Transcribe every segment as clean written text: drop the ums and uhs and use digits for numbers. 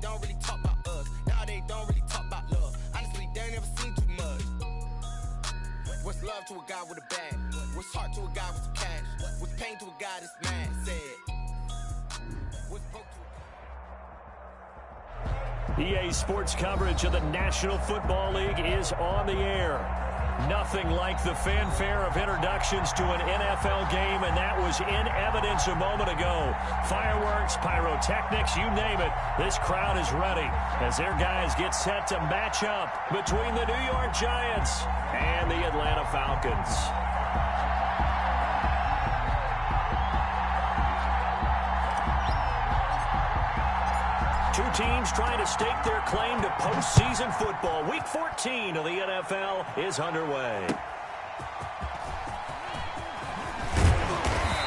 don't really talk about us. Now they don't really talk about love. Honestly, they ain't never seen too much. What's love to a guy with a bag? What's heart to a guy with some cash? What's pain to a guy that's mad? Said. What's broke to EA Sports coverage of the National Football League is on the air. Nothing like the fanfare of introductions to an NFL game, and that was in evidence a moment ago. Fireworks, pyrotechnics, you name it. This crowd is ready as their guys get set to match up between the New York Giants and the Atlanta Falcons. Two teams trying to stake their claim to postseason football. Week 14 of the NFL is underway.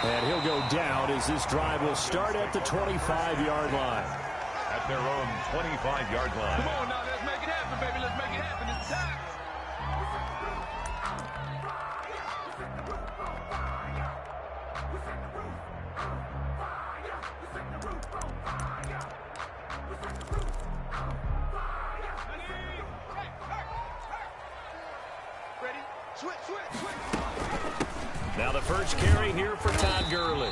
And he'll go down as this drive will start at the 25-yard line. At their own 25-yard line. Come on now, let's make it happen, baby. Let's make it happen. It's time. Now the first carry here for Todd Gurley.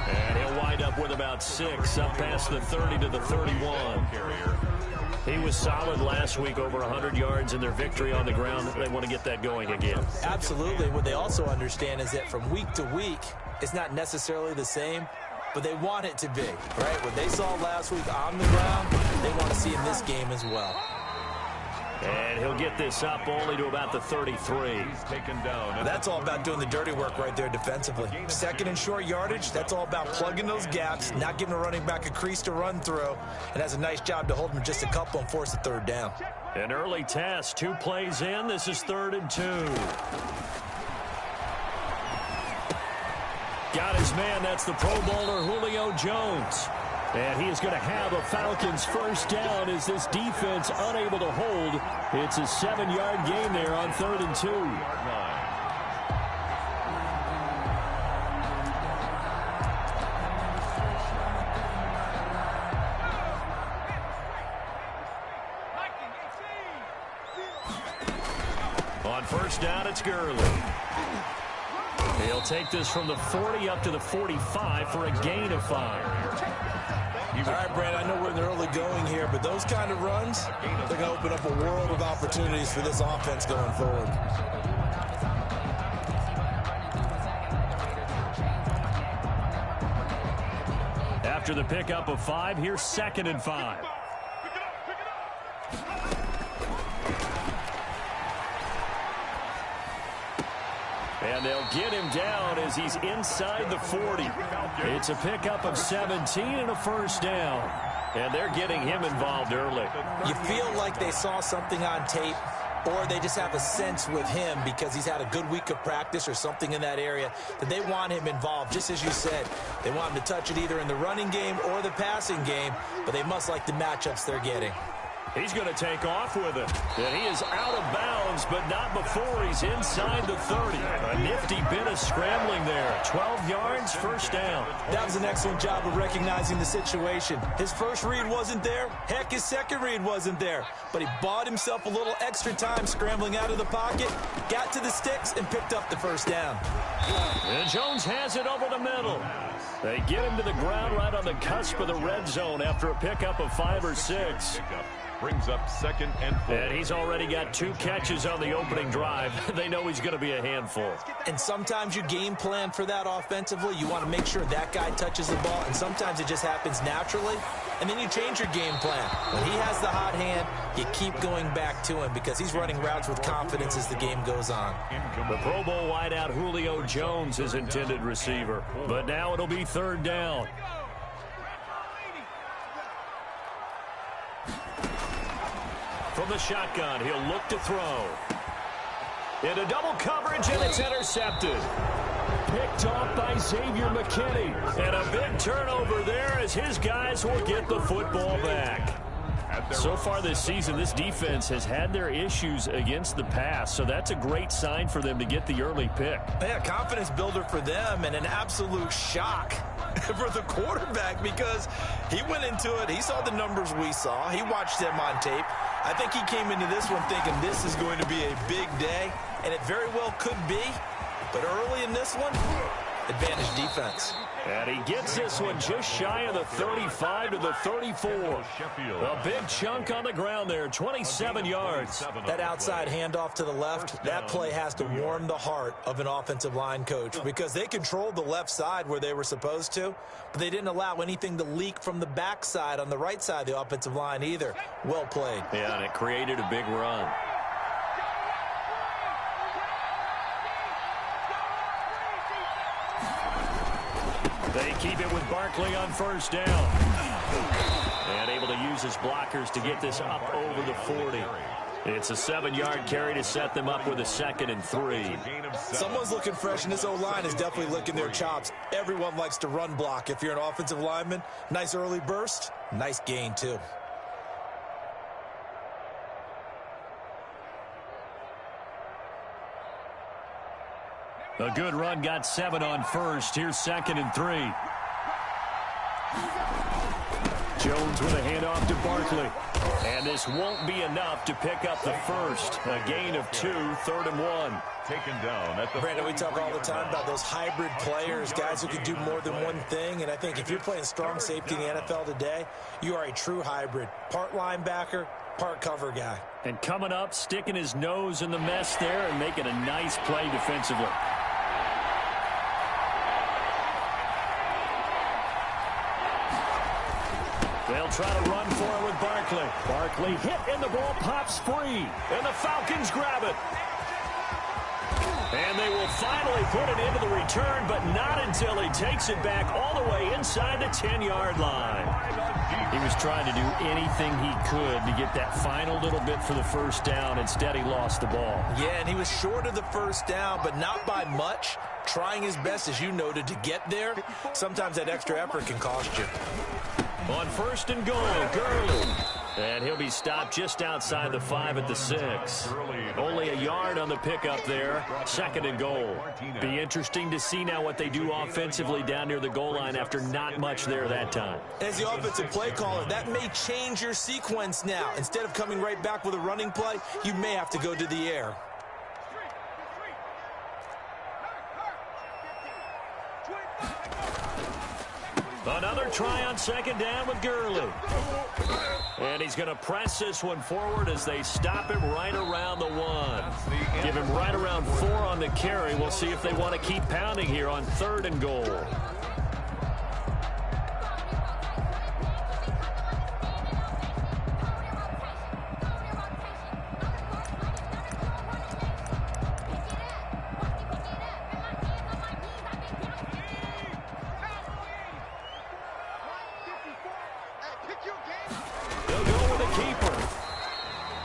And he'll wind up with about 6, up past the 30 to the 31. He was solid last week, over 100 yards in their victory on the ground. They want to get that going again. Absolutely. What they also understand is that from week to week, it's not necessarily the same, but they want it to be, right? What they saw last week on the ground, they want to see in this game as well. And he'll get this up only to about the 33. He's taken down. That's all about doing the dirty work right there defensively. Second and short yardage, that's all about plugging those gaps, not giving a running back a crease to run through, and has a nice job to hold him just a couple and force a third down. An early test, 2 plays in. This is 3rd and 2. Got his man. That's the Pro Bowler Julio Jones. And he is going to have a Falcons first down as this defense unable to hold. It's a 7-yard gain there on 3rd and 2. On first down, it's Gurley. He'll take this from the 40 up to the 45 for a gain of 5. All right, Brad, I know we're in the early going here, but those kind of runs, they're going to open up a world of opportunities for this offense going forward. After the pickup of 5, here's 2nd and 5. And they'll get him down as he's inside the 40. It's a pickup of 17 and a first down. And they're getting him involved early. You feel like they saw something on tape, or they just have a sense with him because he's had a good week of practice or something in that area that they want him involved. Just as you said, they want him to touch it either in the running game or the passing game, but they must like the matchups they're getting. He's going to take off with it. And he is out of bounds, but not before he's inside the 30. A nifty bit of scrambling there. 12 yards, first down. That was an excellent job of recognizing the situation. His first read wasn't there. Heck, his second read wasn't there. But he bought himself a little extra time scrambling out of the pocket, got to the sticks, and picked up the first down. And Jones has it over the middle. They get him to the ground right on the cusp of the red zone after a pickup of 5 or 6. Brings up 2nd and 4. And he's already got 2 catches on the opening drive. They know he's going to be a handful. And sometimes you game plan for that offensively. You want to make sure that guy touches the ball, and sometimes it just happens naturally. And then you change your game plan. When he has the hot hand, you keep going back to him because he's running routes with confidence as the game goes on. The Pro Bowl wideout Julio Jones is intended receiver. But now it'll be 3rd down. From the shotgun, he'll look to throw. Into double coverage, and it's intercepted. Picked off by Xavier McKinney. And a big turnover there as his guys will get the football back. So far this season, this defense has had their issues against the pass, so that's a great sign for them to get the early pick. Yeah, confidence builder for them and an absolute shock for the quarterback because he went into it. He saw the numbers we saw. He watched them on tape. I think he came into this one thinking this is going to be a big day, and it very well could be. But early in this one, advantage defense. And he gets this one just shy of the 35 to the 34. A big chunk on the ground there, 27 yards. That outside handoff to the left, that play has to warm the heart of an offensive line coach because they controlled the left side where they were supposed to, but they didn't allow anything to leak from the backside on the right side of the offensive line either. Well played. Yeah, and it created a big run. They keep it with Barkley on first down. And able to use his blockers to get this up over the 40. It's a 7-yard carry to set them up with a 2nd and 3. Someone's looking fresh, and this O-line is definitely licking their chops. Everyone likes to run block. If you're an offensive lineman, nice early burst, nice gain too. A good run, got 7 on first. Here's 2nd and 3. Jones with a handoff to Barkley. And this won't be enough to pick up the first. A gain of 2, 3rd and 1. Taken down at the Brandon, we talk all the time about those hybrid players, guys who can do more than one thing. And I think if you're playing strong safety in the NFL today, you are a true hybrid. Part linebacker, part cover guy. And coming up, sticking his nose in the mess there and making a nice play defensively. They'll try to run for it with Barkley. Barkley hit and the ball pops free. And the Falcons grab it. And they will finally put it into the return, but not until he takes it back all the way inside the 10-yard line. He was trying to do anything he could to get that final little bit for the first down. Instead, he lost the ball. Yeah, and he was short of the first down, but not by much. Trying his best, as you noted, to get there. Sometimes that extra effort can cost you. On 1st and goal, Gurley. And he'll be stopped just outside the 5 at the 6. Only a yard on the pickup there. 2nd and goal. Be interesting to see now what they do offensively down near the goal line after not much there that time. As the offensive play caller, that may change your sequence now. Instead of coming right back with a running play, you may have to go to the air. Another try on 2nd down with Gurley. And he's going to press this one forward as they stop him right around the 1. Give him right around 4 on the carry. We'll see if they want to keep pounding here on 3rd and goal.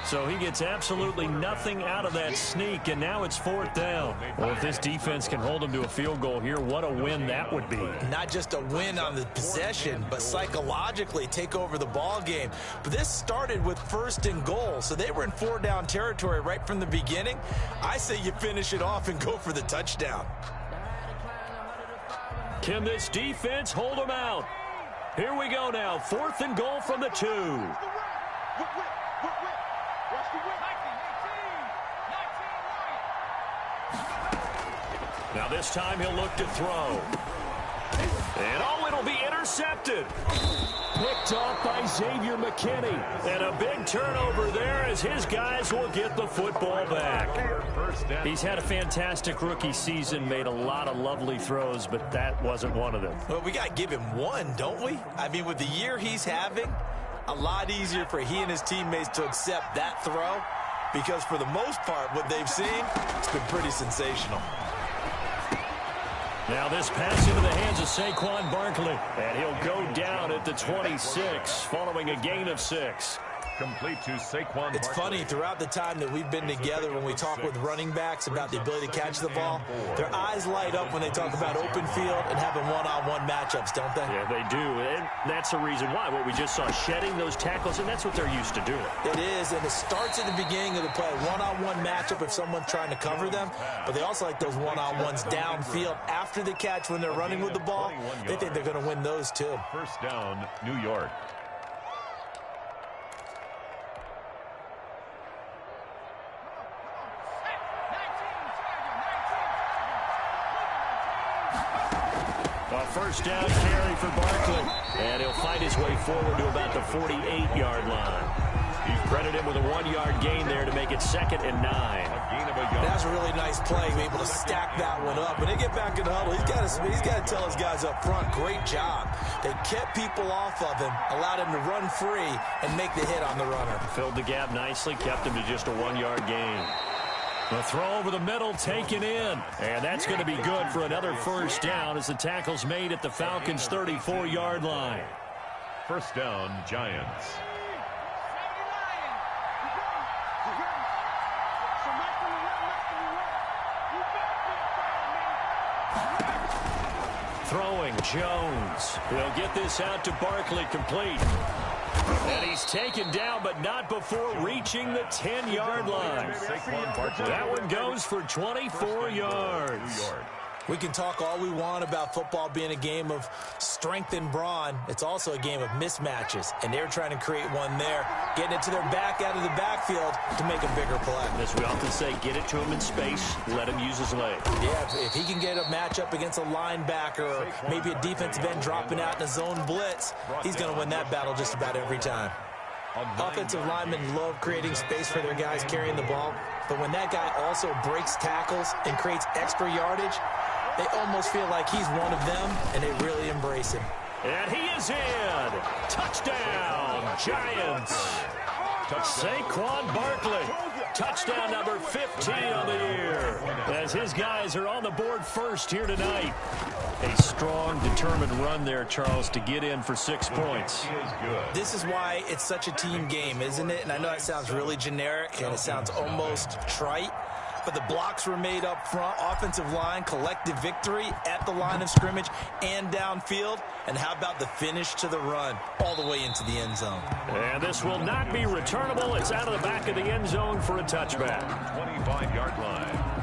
So he gets absolutely nothing out of that sneak, and now it's 4th down. Well, if this defense can hold him to a field goal here, what a win that would be. Not just a win on the possession, but psychologically take over the ball game. But this started with 1st and goal, so they were in 4-down territory right from the beginning. I say you finish it off and go for the touchdown. Can this defense hold them out? Here we go now, 4th and goal from the 2. Now this time he'll look to throw. And oh, it'll be intercepted. Picked off by Xavier McKinney. And a big turnover there as his guys will get the football back. He's had a fantastic rookie season, made a lot of lovely throws, but that wasn't one of them. Well, we got to give him one, don't we? I mean, with the year he's having, a lot easier for he and his teammates to accept that throw because for the most part, what they've seen, it's been pretty sensational. Now this pass into the hands of Saquon Barkley. And he'll go down at the 26 following a gain of 6. Complete to Saquon It's Barkley. funny, throughout the time that we've been together, when we talk with running backs about the ability to catch the ball, their eyes light up when they talk about open field and having one-on-one matchups, don't they? Yeah, they do, and that's the reason why. What we just saw, shedding those tackles, and that's what they're used to doing. It is, and it starts at the beginning of the play, one-on-one matchup if someone's trying to cover them, but they also like those one-on-ones downfield after the catch when they're running with the ball. They think they're going to win those too. First down, New York. A first down carry for Barkley. And he'll fight his way forward to about the 48-yard line. Credit him with a 1-yard gain there to make it 2nd and 9. That's a really nice play, be able to stack that one up. When they get back in the huddle, he's got to tell his guys up front, great job. They kept people off of him, allowed him to run free, and make the hit on the runner. Filled the gap nicely, kept him to just a 1-yard gain. The throw over the middle taken in. And that's going to be good for another first down as the tackle's made at the Falcons' 34-yard line. First down, Giants. Throwing Jones. He'll get this out to Barkley, complete. And he's taken down, but not before reaching the 10-yard line. That one goes for 24 yards. We can talk all we want about football being a game of strength and brawn. It's also a game of mismatches, and they're trying to create one there, getting it to their back out of the backfield to make a bigger play. As we often say, get it to him in space, let him use his leg. Yeah, if he can get a matchup against a linebacker or maybe a defensive end dropping out in a zone blitz, he's going to win that battle just about every time. Offensive linemen love creating space for their guys carrying the ball, but when that guy also breaks tackles and creates extra yardage, they almost feel like he's one of them, and they really embrace him. And he is in. Touchdown, Giants. Saquon Barkley. Touchdown number 15 on the year. As his guys are on the board first here tonight. A strong, determined run there, Charles, to get in for 6 points. This is why it's such a team game, isn't it? And I know that sounds really generic, and it sounds almost trite. But the blocks were made up front, offensive line, collective victory at the line of scrimmage and downfield. And how about the finish to the run all the way into the end zone? And this will not be returnable. It's out of the back of the end zone for a touchback. 25-yard line.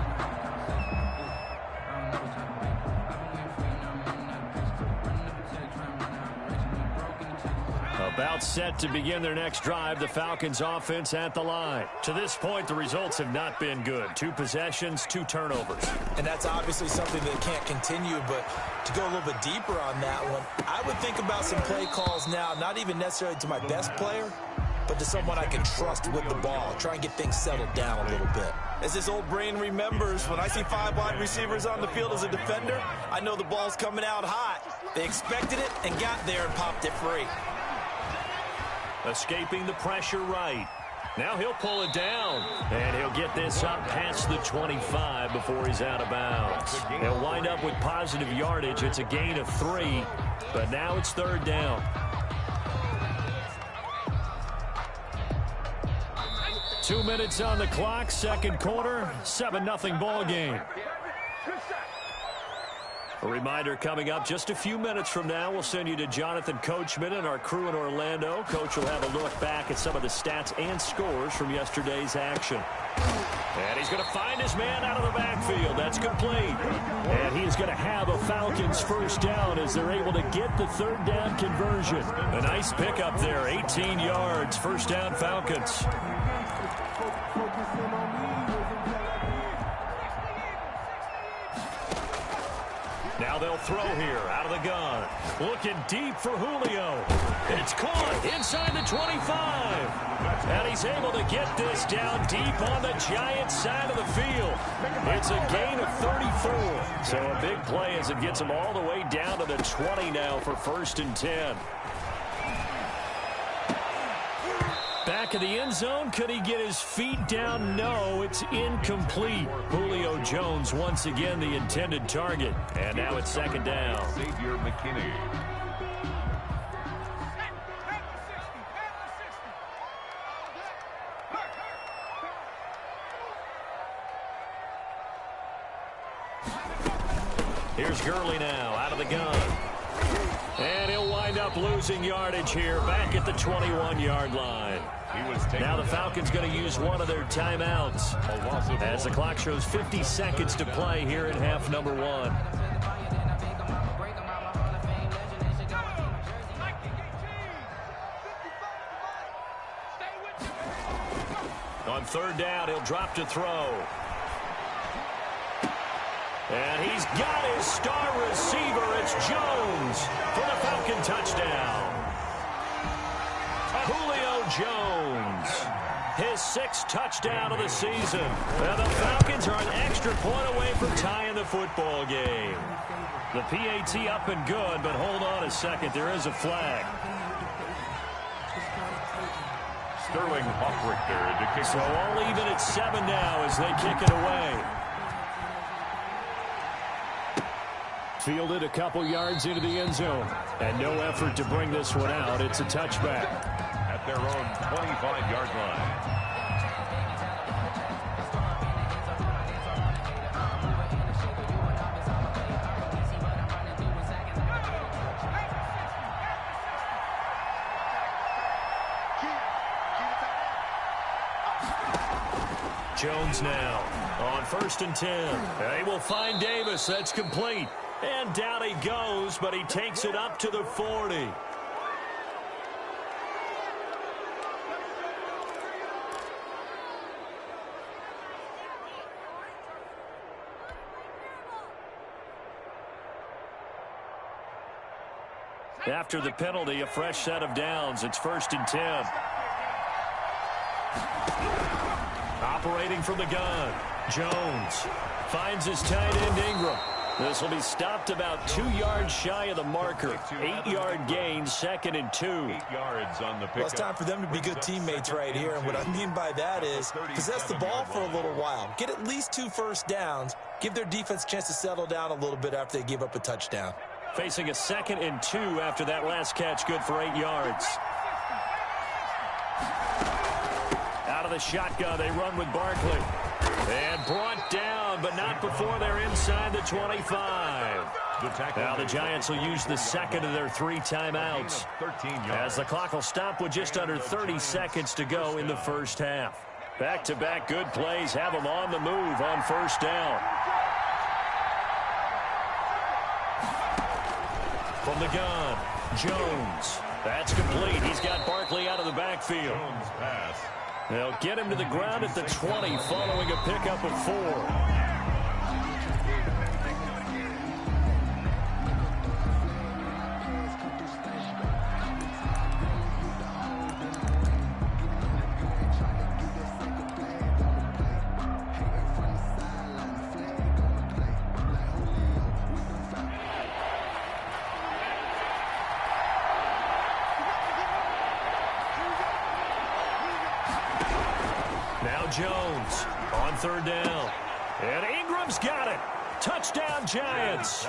About set to begin their next drive, the Falcons offense at the line. To this point, the results have not been good. 2 possessions, 2 turnovers. And that's obviously something that can't continue, but to go a little bit deeper on that one, I would think about some play calls now, not even necessarily to my best player, but to someone I can trust with the ball. Try and get things settled down a little bit. As this old brain remembers, when I see 5 wide receivers on the field as a defender, I know the ball's coming out hot. They expected it and got there and popped it free. Escaping the pressure right. Now he'll pull it down. And he'll get this up past the 25 before he's out of bounds. He'll wind up with positive yardage. It's a gain of 3. But now it's 3rd down. 2 minutes on the clock. Second quarter. 7-0 ball game. A reminder coming up just a few minutes from now. We'll send you to Jonathan Coachman and our crew in Orlando. Coach will have a look back at some of the stats and scores from yesterday's action. And he's going to find his man out of the backfield. That's complete. And he's going to have a Falcons first down as they're able to get the 3rd down conversion. A nice pickup there. 18 yards. First down Falcons. Now they'll throw here out of the gun. Looking deep for Julio. It's caught inside the 25. And he's able to get this down deep on the Giants side of the field. It's a gain of 34. So a big play as it gets him all the way down to the 20 now for 1st and 10. Back of the end zone. Could he get his feet down? No, it's incomplete. Julio Jones once again the intended target. And now it's 2nd down. Xavier McKinney. Here's Gurley now out of the gun. And he'll wind up losing yardage here back at the 21-yard line. Now the Falcons going to use one of their timeouts as the clock shows 50 seconds to play here in half number 1. On third down, he'll drop to throw. And he's got his star receiver. It's Jones for the Falcon touchdown. Julio Jones, his 6th touchdown of the season. And the Falcons are an extra point away from tying the football game. The PAT up and good, but hold on a second. There is a flag. Sterling Hoffrichter to kick. So all even at 7 now as they kick it away. Fielded a couple yards into the end zone. And no effort to bring this one out. It's a touchback. At their own 25-yard line. Jones now on 1st and 10. They will find Davis. That's complete. And down he goes, but he takes it up to the 40. After the penalty, a fresh set of downs. It's 1st and 10. Operating from the gun, Jones finds his tight end Ingram. This will be stopped about 2 yards shy of the marker. 8-yard gain, 2nd and 2. 8 yards on the pick. Well, it's time for them to be good teammates right here. And what I mean by that is possess the ball for a little while. Get at least 2 first downs. Give their defense a chance to settle down a little bit after they give up a touchdown. Facing a 2nd and 2 after that last catch, good for 8 yards. Out of the shotgun, they run with Barkley. And brought down, but not before they're inside the 25. Now the Giants will use the 2nd of their 3 timeouts, as the clock will stop with just under 30 seconds to go in the first half. Back-to-back good plays have them on the move on 1st down. From the gun, Jones. That's complete. He's got Barkley out of the backfield. Jones pass. They'll get him to the ground at the 20 following a pickup of 4. Jones on 3rd down. And Ingram's got it. Touchdown, Giants.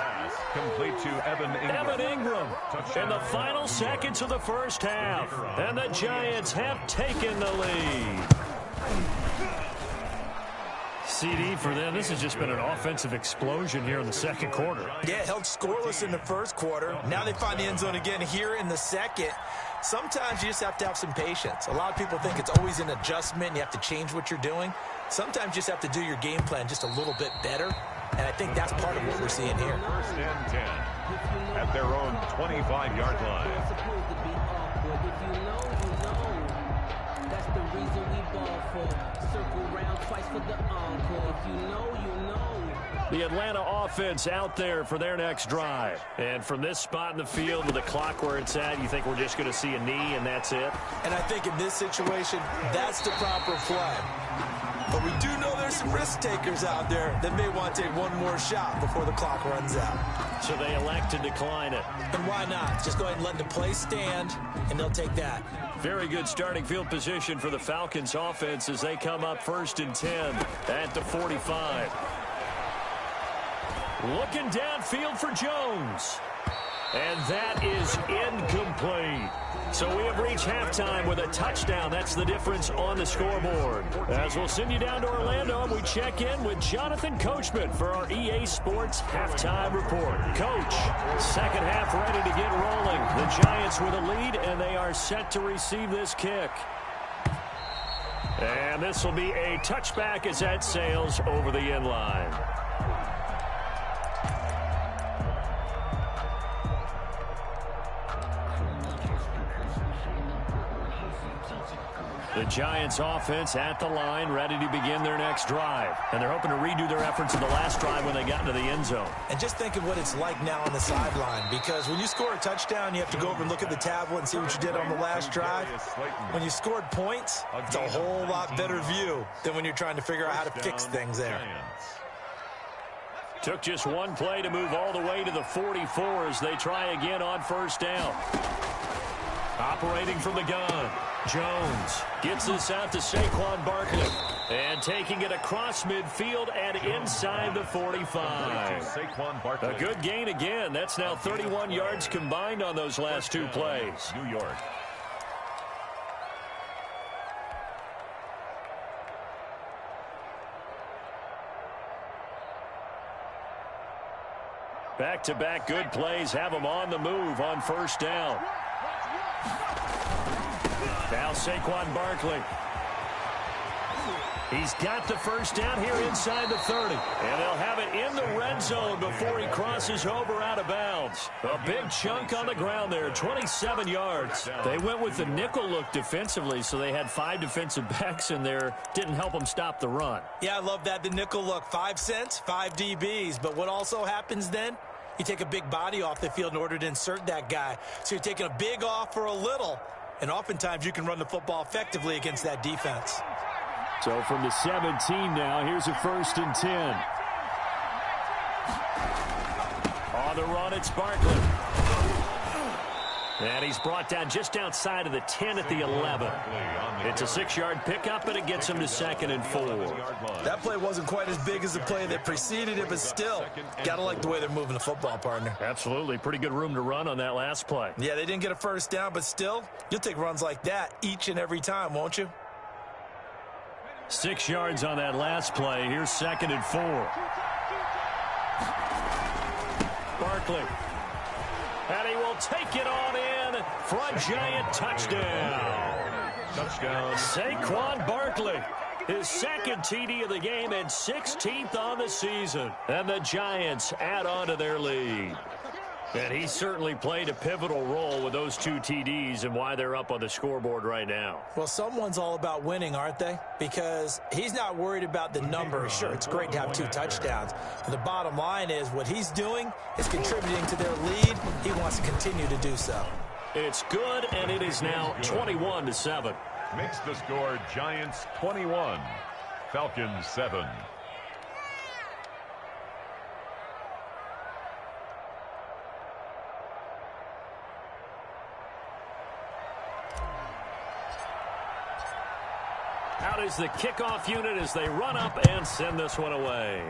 Complete to Evan Ingram. In the final seconds of the first half. And the Giants have taken the lead. CD for them. This has just been an offensive explosion here in the 2nd quarter. Yeah, held scoreless in the 1st quarter. Now they find the end zone again here in the 2nd. Sometimes you just have to have some patience. A lot of people think it's always an adjustment. You have to change what you're doing. Sometimes you just have to do your game plan just a little bit better. And I think that's part of what we're seeing here. 1st and 10 at their own 25-yard line. That's the reason we ball for. Circle round twice for the encore. If you know, you know. The Atlanta offense out there for their next drive. And from this spot in the field with the clock where it's at, you think we're just going to see a knee and that's it? And I think in this situation, that's the proper play. But we do know there's some risk takers out there that may want to take one more shot before the clock runs out. So they elect to decline it. And why not? Just go ahead and let the play stand, and they'll take that. Very good starting field position for the Falcons offense as they come up 1st and 10 at the 45. Looking downfield for Jones. And that is incomplete. So we have reached halftime with a touchdown. That's the difference on the scoreboard. As we'll send you down to Orlando, and we check in with Jonathan Coachman for our EA Sports Halftime Report. Coach, second half ready to get rolling. The Giants with a lead, and they are set to receive this kick. And this will be a touchback as that sails over the end line. The Giants offense at the line, ready to begin their next drive. And they're hoping to redo their efforts in the last drive when they got into the end zone. And just think of what it's like now on the sideline, because when you score a touchdown, you have to go over and look at the tablet and see what you did on the last drive. When you scored points, it's a whole lot better view than when you're trying to figure out how to fix things there. Took just one play to move all the way to the 44 as they try again on first down. Operating from the gun, Jones gets this out to Saquon Barkley. And taking it across midfield and inside the 45. A good gain again. That's now 31 yards combined on those last two plays. New York. Back-to-back good plays have them on the move on first down. Now Saquon Barkley. He's got the first down here inside the 30. And they'll have it in the red zone before he crosses over out of bounds. A big chunk on the ground there, 27 yards. They went with the nickel look defensively, so they had 5 defensive backs in there. Didn't help them stop the run. Yeah, I love that, the nickel look. 5 cents, 5 DBs. But what also happens then? You take a big body off the field in order to insert that guy. So you're taking a big off for a little. And oftentimes you can run the football effectively against that defense. So from the 17 now, here's a 1st and 10. On the run, it's Barkley. And he's brought down just outside of the 10 at the 11. It's a 6-yard pickup, and it gets him to 2nd and 4. That play wasn't quite as big as the play that preceded it, but still, got to like the way they're moving the football, partner. Absolutely. Pretty good room to run on that last play. Yeah, they didn't get a first down, but still, you'll take runs like that each and every time, won't you? 6 yards on that last play. Here's 2nd and 4. Barkley. And he will take it on in for a Giant touchdown. Touchdown. Saquon Barkley. His 2nd TD of the game and 16th on the season. And the Giants add on to their lead. And he certainly played a pivotal role with those 2 TDs and why they're up on the scoreboard right now. Well, someone's all about winning, aren't they? Because he's not worried about the numbers. Sure, it's great to have 2 touchdowns. But the bottom line is what he's doing is contributing to their lead. He wants to continue to do so. It's good, and it is now 21-7. Makes the score Giants 21, Falcons 7. Out is the kickoff unit as they run up and send this one away.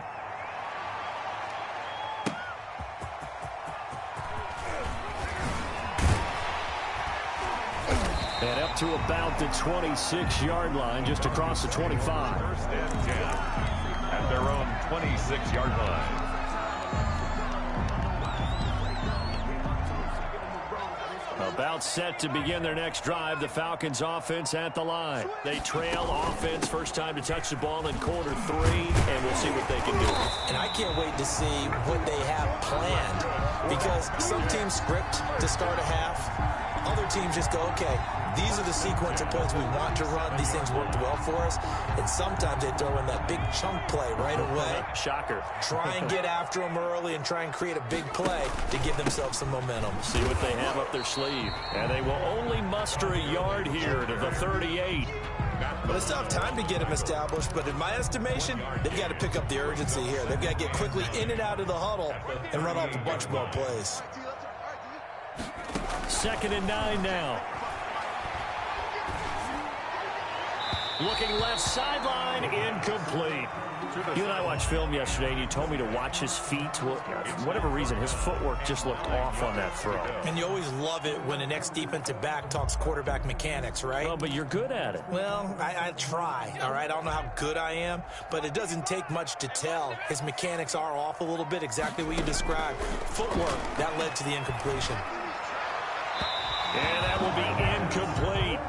And up to about the 26-yard line, just across the 25. 1st and 10 at their own 26-yard line. About set to begin their next drive, the Falcons offense at the line. They trail offense, first time to touch the ball in quarter 3, and we'll see what they can do. And I can't wait to see what they have planned, because some teams script to start a half. Other teams just go, okay, these are the sequence of plays we want to run. These things worked well for us. And sometimes they throw in that big chunk play right away. Shocker. Try and get after them early and try and create a big play to give themselves some momentum. See what they have up their sleeve. And they will only muster a yard here to the 38. But it's tough time to get them established, but in my estimation, they've got to pick up the urgency here. They've got to get quickly in and out of the huddle and run off a bunch more plays. 2nd and 9 now. Looking left sideline, incomplete. You and I watched film yesterday, and you told me to watch his feet. Well, for whatever reason, his footwork just looked off on that throw. And you always love it when an ex-defensive back talks quarterback mechanics, right? Well, but you're good at it. Well, I try, all right? I don't know how good I am, but it doesn't take much to tell. His mechanics are off a little bit, exactly what you described. Footwork, that led to the incompletion. And that will be incomplete.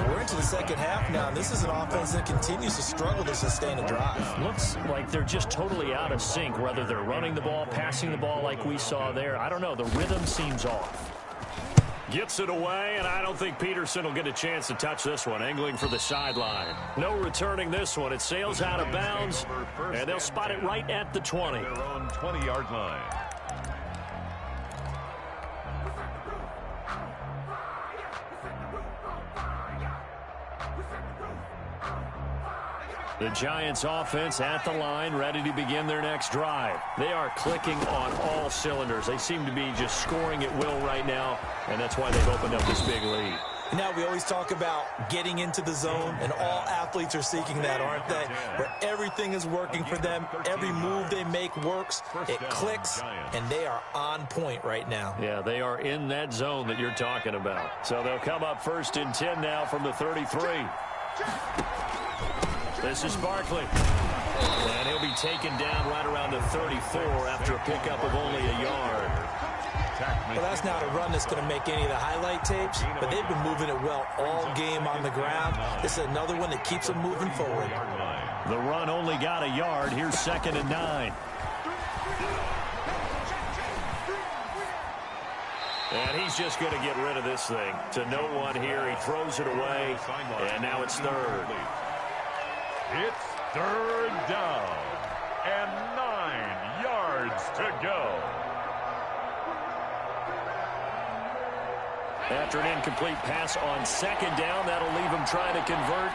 We're into the second half now, and this is an offense that continues to struggle to sustain a drive. Looks like they're just totally out of sync, whether they're running the ball, passing the ball like we saw there. I don't know. The rhythm seems off. Gets it away, and I don't think Peterson will get a chance to touch this one. Angling for the sideline. No returning this one. It sails out of bounds, and they'll spot it right at the 20. Their own 20-yard line. The Giants offense at the line, ready to begin their next drive. They are clicking on all cylinders. They seem to be just scoring at will right now, and that's why they've opened up this big lead. Now, we always talk about getting into the zone, and all athletes are seeking that, aren't they? Where everything is working for them, every move they make works, it clicks, and they are on point right now. Yeah, they are in that zone that you're talking about. So they'll come up 1st and 10 now from the 33. This is Barkley. And he'll be taken down right around the 34 after a pickup of only a yard. Well, that's not a run that's going to make any of the highlight tapes, but they've been moving it well all game on the ground. This is another one that keeps them moving forward. The run only got a yard. Here's 2nd and 9. And he's just going to get rid of this thing. To no one here. He throws it away, and now it's 3rd. It's 3rd down and 9 yards to go. After an incomplete pass on 2nd down, that'll leave him trying to convert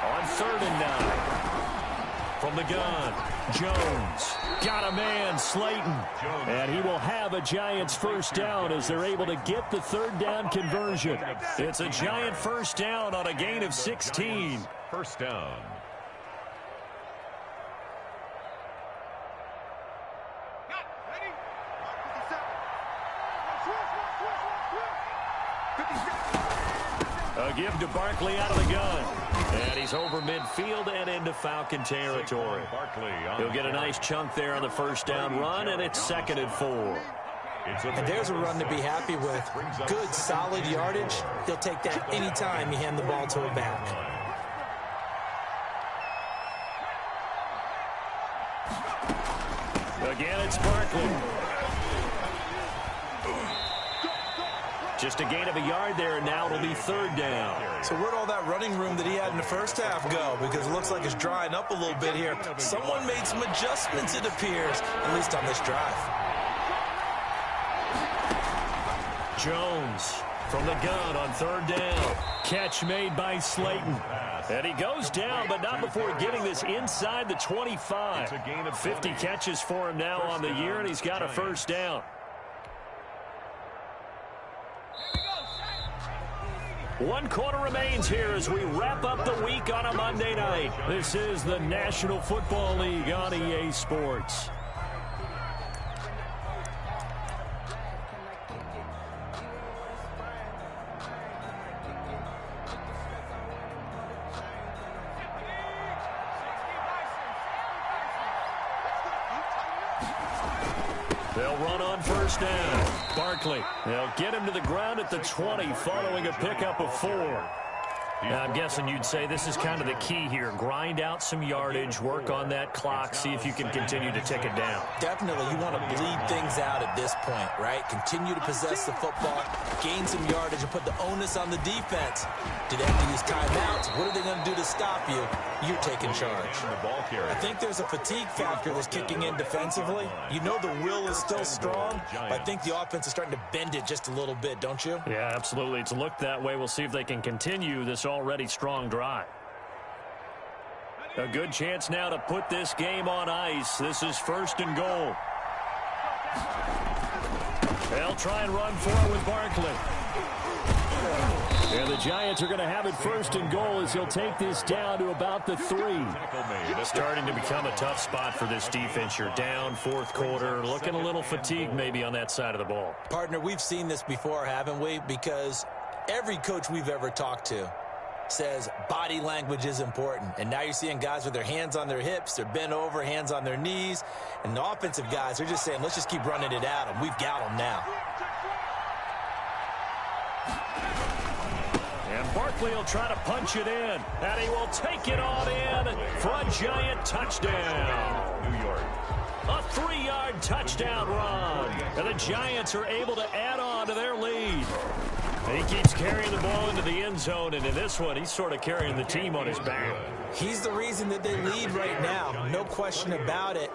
on 3rd and 9. From the gun, Jones got a man, Slayton. And he will have a Giants 1st down as they're able to get the 3rd down conversion. It's a Giant 1st down on a gain of 16. 1st down. A give to Barkley out of the gun. And he's over midfield and into Falcon territory. He'll get a nice chunk there on the 1st down run, and it's 2nd and 4. And there's a run to be happy with. Good, solid yardage. He'll take that anytime you hand the ball to a back. Again, it's Barkley. Just a gain of a yard there, and now it'll be 3rd down. So where'd all that running room that he had in the 1st half go? Because it looks like it's drying up a little bit here. Someone made some adjustments, it appears, at least on this drive. Jones from the gun on 3rd down. Catch made by Slayton. And he goes down, but not before getting this inside the 25. 50 catches for him now on the year, and he's got a 1st down. One quarter remains here as we wrap up the week on a Monday night. This is the National Football League on EA Sports. They'll run on 1st down. Barkley. They'll get him to the ground at the 20 following a pickup of 4. Now, I'm guessing you'd say this is kind of the key here. Grind out some yardage, work on that clock, see if you can continue to tick it down. Definitely. You want to bleed things out at this point, right? Continue to possess the football, gain some yardage, and put the onus on the defense. Do they have to use timeouts? What are they going to do to stop you? You're taking charge. I think there's a fatigue factor that's kicking in defensively. You know the will is still strong, but I think the offense is starting to bend it just a little bit, don't you? Yeah, absolutely. It's looked that way. We'll see if they can continue this already strong drive. A good chance now to put this game on ice. This is 1st and goal. They'll try and run for it with Barkley. And the Giants are going to have it first and goal as he'll take this down to about the 3. It's starting to become a tough spot for this defense. You're down fourth quarter, looking a little fatigued maybe on that side of the ball. Partner, we've seen this before, haven't we? Because every coach we've ever talked to says body language is important. And now you're seeing guys with their hands on their hips, they're bent over, hands on their knees. And the offensive guys are just saying, let's just keep running it at them. We've got them now. And Barkley will try to punch it in. And he will take it on in for a Giant touchdown. New York. A 3-yard touchdown run. And the Giants are able to add on to their lead. And he keeps carrying the ball into the end zone, and in this one, he's sort of carrying the team on his back. He's the reason that they lead right now, no question about it.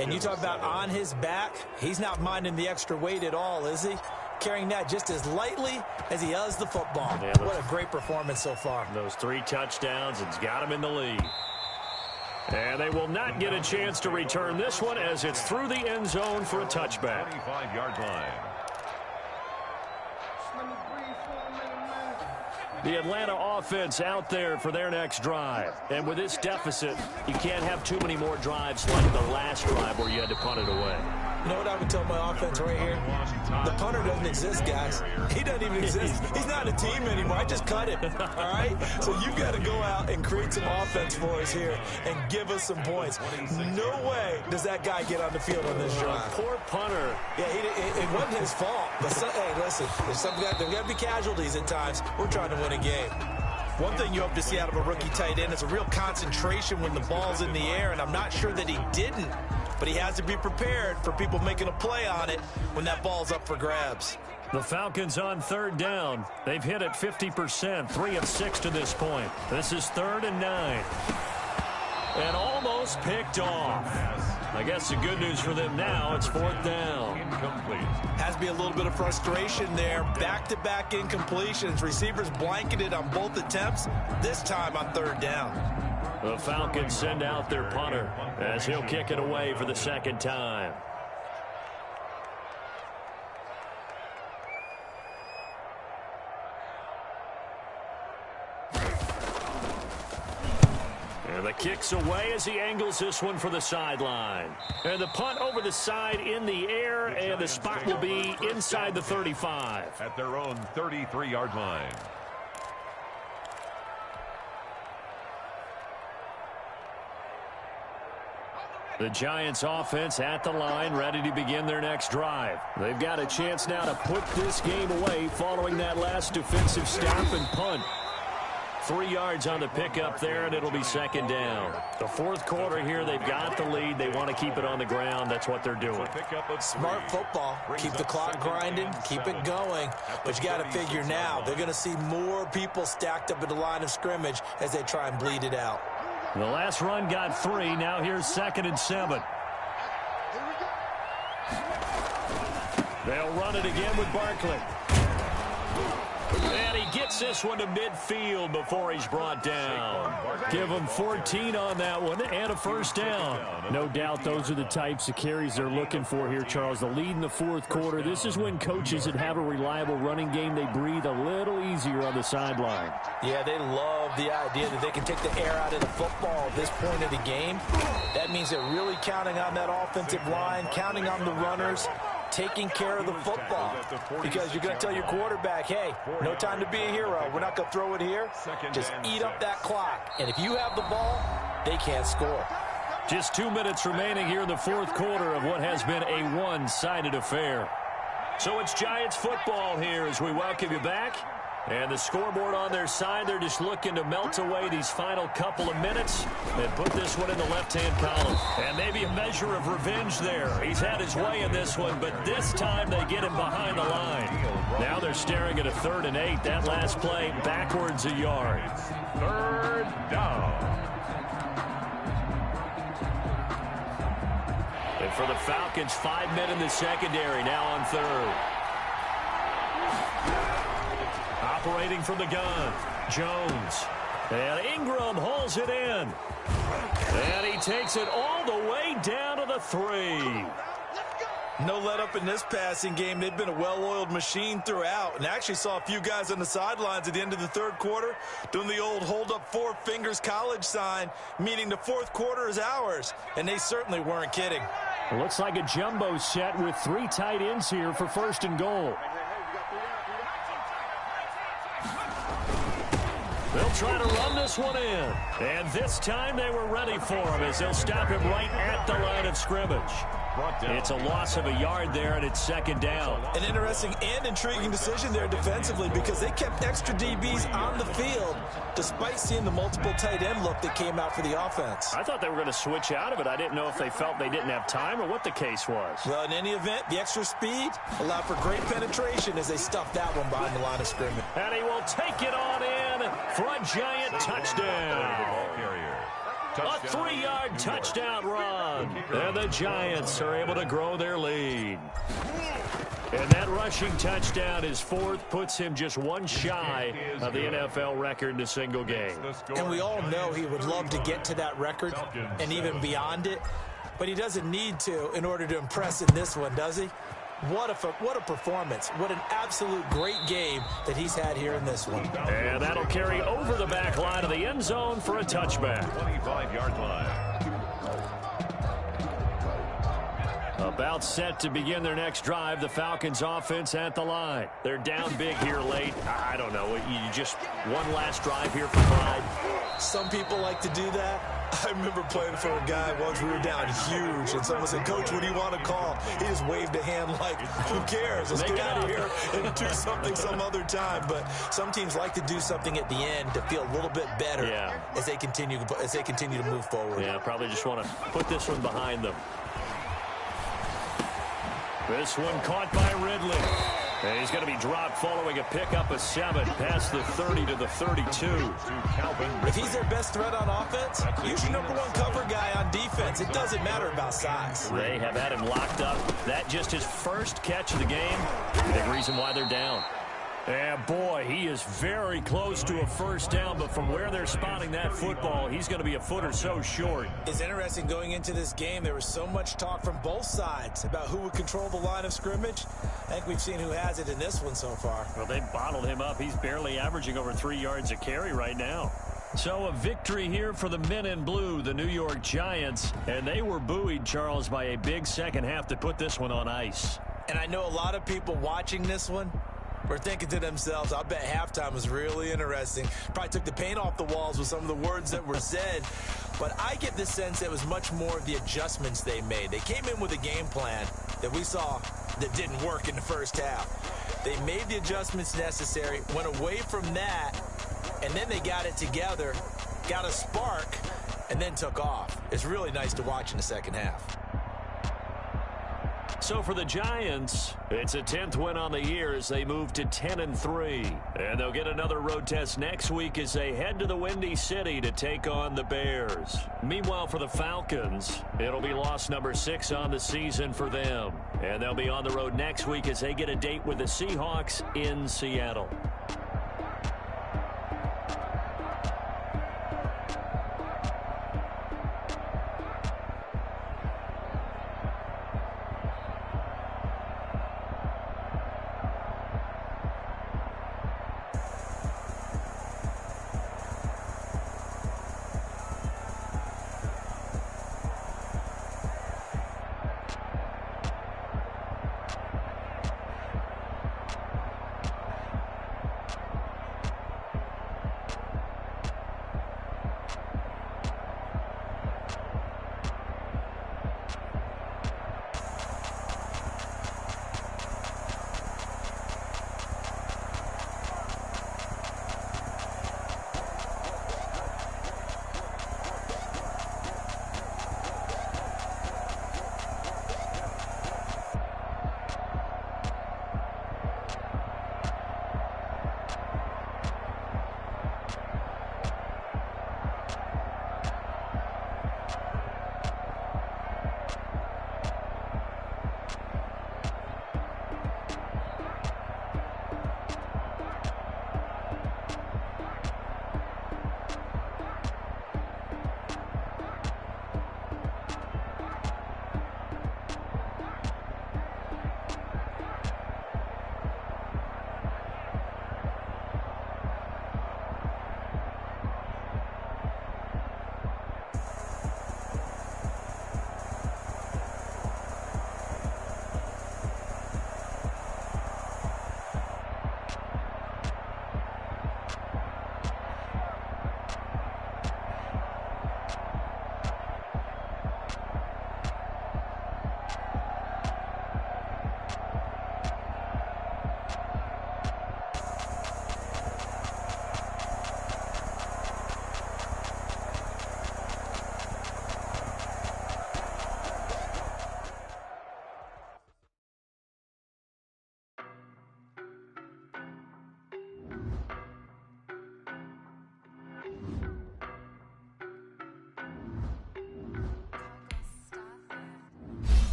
And you talk about on his back, he's not minding the extra weight at all, is he? Carrying that just as lightly as he does the football. Yeah, what a great performance so far. Those 3 touchdowns, it's got him in the lead. And they will not get a chance to return this one as it's through the end zone for a touchback. 25-yard line. The Atlanta offense out there for their next drive. And with this deficit, you can't have too many more drives like the last drive where you had to punt it away. You know what I would tell my offense right here? The punter doesn't exist, guys. He doesn't even exist. He's not a team anymore. I just cut him, all right? So you've got to go out and create some offense for us here and give us some points. No way does that guy get on the field on this drive. Poor punter. Yeah, it wasn't his fault. But hey, listen, there's got to be casualties at times. We're trying to win a game. One thing you hope to see out of a rookie tight end is a real concentration when the ball's in the air, and I'm not sure that he didn't. But he has to be prepared for people making a play on it when that ball's up for grabs. The Falcons on 3rd down. They've hit it 50%, 3 of 6 to this point. This is 3rd and 9. And almost picked off. I guess the good news for them now, it's 4th down. Incomplete. Has to be a little bit of frustration there. Back-to-back incompletions. Receivers blanketed on both attempts, this time on 3rd down. The Falcons send out their punter as he'll kick it away for the 2nd time. And the kick's away as he angles this one for the sideline. And the punt over the side in the air, and the spot will be inside the 35. At their own 33-yard line. The Giants offense at the line, ready to begin their next drive. They've got a chance now to put this game away following that last defensive stop and punt. 3 yards on the pickup there, and it'll be 2nd down. The 4th quarter here, they've got the lead. They want to keep it on the ground. That's what they're doing. Smart football. Keep the clock grinding. Keep it going. But you got to figure now, they're going to see more people stacked up at the line of scrimmage as they try and bleed it out. The last run got 3. Now here's 2nd and 7. They'll run it again with Barkley. And he gets this one to midfield before he's brought down. Give him 14 on that one and a 1st down. No doubt those are the types of carries they're looking for here, Charles. The lead in the 4th quarter. This is when coaches that have a reliable running game, they breathe a little easier on the sideline. Yeah, they love the idea that they can take the air out of the football at this point of the game. That means they're really counting on that offensive line, counting on the runners, taking care of the football. Because you're going to tell your quarterback, hey, no time to be a hero. We're not going to throw it here. Just eat up that clock. And if you have the ball, they can't score. Just 2 minutes remaining here in the 4th quarter of what has been a one-sided affair. So it's Giants football here as we welcome you back. And the scoreboard on their side, they're just looking to melt away these final couple of minutes and put this one in the left-hand column. And maybe a measure of revenge there. He's had his way in this one, but this time they get him behind the line. Now they're staring at a 3rd and 8. That last play backwards a yard. 3rd down. And for the Falcons, 5 men in the secondary, now on 3rd. Operating from the gun, Jones. And Ingram hauls it in. And he takes it all the way down to the 3. No let up in this passing game. They've been a well-oiled machine throughout. And actually saw a few guys on the sidelines at the end of the third quarter doing the old hold up four fingers college sign, meaning the fourth quarter is ours. And they certainly weren't kidding. It looks like a jumbo set with 3 tight ends here for first and goal. They'll try to run this one in. And this time they were ready for him as they'll stop him right at the line of scrimmage. It's a loss of a yard there, and it's second down. An interesting and intriguing decision there defensively because they kept extra DBs on the field despite seeing the multiple tight end look that came out for the offense. I thought they were going to switch out of it. I didn't know if they felt they didn't have time or what the case was. Well, in any event, the extra speed allowed for great penetration as they stuffed that one behind the line of scrimmage. And he will take it on in for a giant touchdown. A 3-yard touchdown run. And the Giants are able to grow their lead. And that rushing touchdown, his 4th, puts him just one shy of the NFL record in a single game. And we all know he would love to get to that record and even beyond it. But he doesn't need to in order to impress in this one, does he? What a performance. What an absolute great game that he's had here in this one. And that'll carry over the back line of the end zone for a touchback. 25-yard line. About set to begin their next drive, the Falcons offense at the line. They're down big here late. I don't know. You just one last drive here for pride. Some people like to do that. I remember playing for a guy once. We were down huge, and someone said, "Coach, what do you want to call?" He just waved a hand like, "Who cares? Let's get out of here and do something some other time." But some teams like to do something at the end to feel a little bit better as they continue to move forward. Yeah, probably just want to put this one behind them. This one caught by Ridley. And he's going to be dropped following a pickup of 7 past the 30 to the 32. If he's their best threat on offense, use your number 1 cover guy on defense. It doesn't matter about size. They have had him locked up. That just his first catch of the game. Big reason why they're down. And boy, he is very close to a first down, but from where they're spotting that football, he's going to be a foot or so short. It's interesting going into this game, there was so much talk from both sides about who would control the line of scrimmage. I think we've seen who has it in this one so far. Well, they bottled him up. He's barely averaging over 3 yards a carry right now. So a victory here for the men in blue, the New York Giants, and they were buoyed, Charles, by a big second half to put this one on ice. And I know a lot of people watching this one were thinking to themselves, I bet halftime was really interesting. Probably took the paint off the walls with some of the words that were said. But I get the sense it was much more of the adjustments they made. They came in with a game plan that we saw that didn't work in the first half. They made the adjustments necessary, went away from that, and then they got it together, got a spark, and then took off. It's really nice to watch in the second half. So for the Giants, it's a 10th win on the year as they move to 10-3. And they'll get another road test next week as they head to the Windy City to take on the Bears. Meanwhile, for the Falcons, it'll be loss number 6 on the season for them. And they'll be on the road next week as they get a date with the Seahawks in Seattle.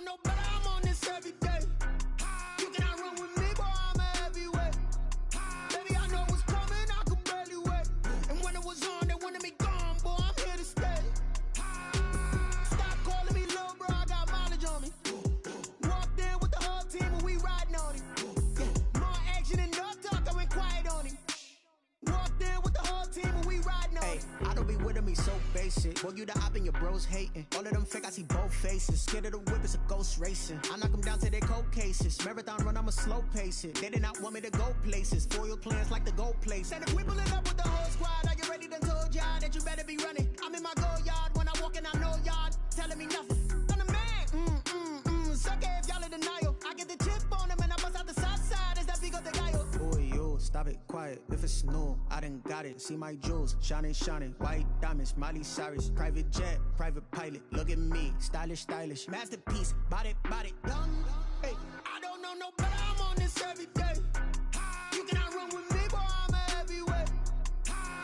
no better, I'm on this every day. You cannot run with me, boy, I'm a heavyweight. Baby, I know what's coming, I could barely wait. And when it was on, they wanted me gone, boy, I'm here to stay. Stop calling me little bro, I got mileage on me. Walked in with the whole team and we riding on him. More action and no talk, I went quiet on him. Walked in with the whole team and we riding on him. I don't be with him, he's so basic. Boy, you the op and your bros hating. All of them fake, I see both faces. Scared of the whip, it's a ghost racing. I knock them down to their cold cases. Marathon run, I'ma slow pace it. They did not want me to go places. Foil plans like the gold place. And if we pulling up with the whole squad, are you ready to told y'all that you better be running? I'm in my go yard when I walk in, I know y'all telling me nothing. I'm the man, suck it if y'all in denial. I get the chip on them and I bust out the south side. Is that big of the guy? Boy, yo, stop it, quiet. If it's new, I done got it. See my jewels, shining, shining. White diamonds, Miley Cyrus. Private jet, private pilot. Look at me, stylish, stylish. Masterpiece, body, young. Hey, I don't know no better, I'm on this every day. You cannot run with me, boy, I'm a heavyweight.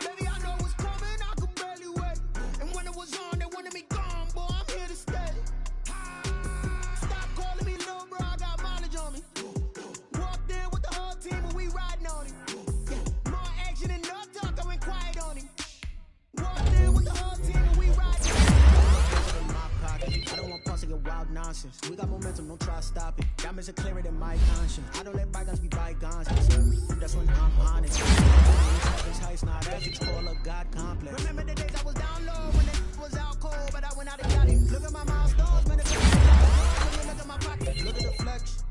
Baby, I know what's coming, I could barely wait. And when it was on, they wanted me gone, boy, I'm here to stay. Stop calling me little bro, I got mileage on me. Walked in with the whole team and we riding on him. More action and no talk, I went quiet on him. Walked in with the whole team and we riding on him. in my pocket. I don't want pulse to get wild nonsense. We got momentum, don't try to stop it. Diamonds are clearer than my conscience. I don't let bygones be bygones. That's when I'm honest. This heist not average, call a God complex. Remember the days I was down low when it was out cold, but I went out and got it. Look at my milestones, man, it's when you look at my pocket. Look at the flex,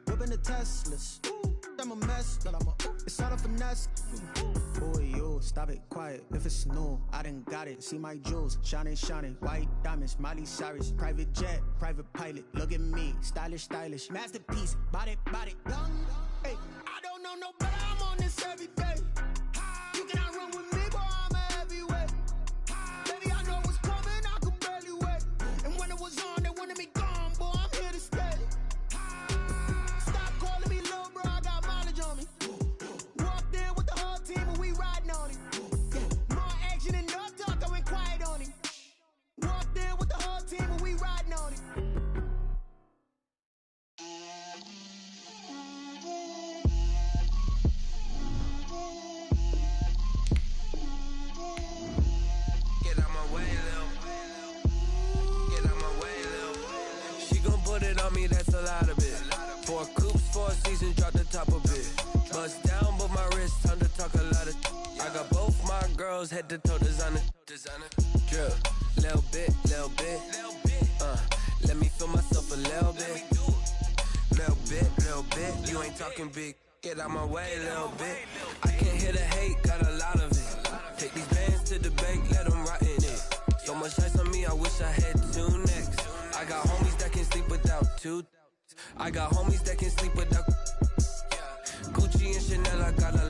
whipping the Teslas. I'm a mess, but it's all a finesse. Boy, yo, stop it, quiet. If it's new, I done got it. See my jewels, shining, shining. White diamonds, Miley Cyrus. Private jet, private pilot. Look at me, stylish, stylish. Masterpiece, body, young. Hey, I don't know no better, I'm on this every day. You cannot run with me, boy, I'm a heavyweight. Baby, I know what's coming, I could barely wait. And when it was on, they wanted me gone, boy, I'm here to stay. Stop calling me little bro, I got mileage on me. Walked in with the whole team and we riding on him. More action and no talk, I went quiet on him. Walked in with the whole team and we riding on him. Get out my way, Lil. Get out my way, Lil. She gon' put it on me, that's a lot of it. 4 coops, 4 seasons, drop the top a bit. Bust down, but my wrist, time to talk a lot of. I got both my girls, head to toe designer. Drill, little bit. Let me feel myself a little bit. Little bit. You ain't talking big. Get out my way, little bit. I can't hear the hate, got a lot of it. Take these bands to the bank, let them rot in it. So much ice on me, I wish I had 2 necks. I got homies that can sleep without 2. I got homies that can sleep without Gucci and Chanel, I got a